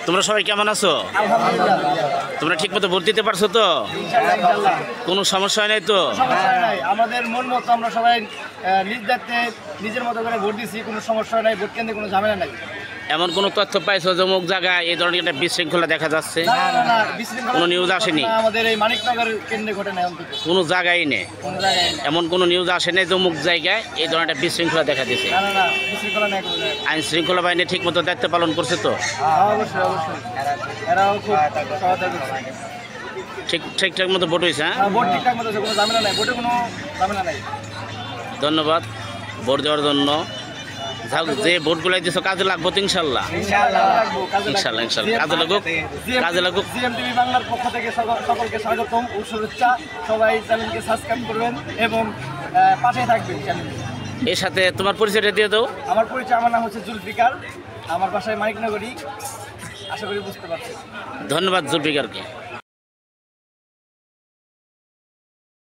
তোমরা সবাই কেমন আছো? তোমরা ঠিক মতো ভোট দিতে পারছো তো? কোনো সমস্যা নাই তো? আমাদের মন মতো আমরা সবাই নিজ দায়িত্বে নিজের মতো করে ভোট দিচ্ছি, কোনো সমস্যা নাই, ভোট কেন্দ্রে কোনো ঝামেলা নাই। এমন কোনো তথ্য পাইছো যে অমুক জায়গায় এই ধরনের একটা বিশৃঙ্খলা দেখা যাচ্ছে? কোনো নিউজ আসেনি? আমাদের এই মানিকনগর কেন্দ্রে ঘটে না, কোনো জায়গায় নেই, এমন কোনো নিউজ আসে নাই যে অমুক জায়গায় এই ধরনের একটা বিশৃঙ্খলা দেখা দিচ্ছে? আইন শৃঙ্খলা বাহিনী ঠিক মতো দায়িত্ব পালন করছে তো? অবশ্যই অবশ্যই, এরাও খুব সহায়তা করছে। ঠিকঠাক মতো ভোট হয়েছে? হ্যাঁ, ভোট ঠিকঠাক মতো, কোনো ঝামেলা নাই, ভোটে কোনো ঝামেলা নাই। ধন্যবাদ ভোট দেওয়ার জন্য। যে ভোটগুলো দিচ্ছ কাজে লাগবো তো ইনশাল্লাহ। ইনশাল্লাহ কাজে লাগুক। জিএমটিভি বাংলার পক্ষ থেকে সকলকে স্বাগতম ও শুভেচ্ছা। সবাই চ্যানেলকে সাবস্ক্রাইব করবেন এবং পাশে থাকবেন চ্যানেলে। এর সাথে তোমার পরিচয়টা দিয়ে দাও। আমার পরিচয়, আমার নাম হচ্ছে জুলফিকার, আমার বাসায় মানিকনগরী, আশা করি বুঝতে পারছি। ধন্যবাদ জুলফিকারকে।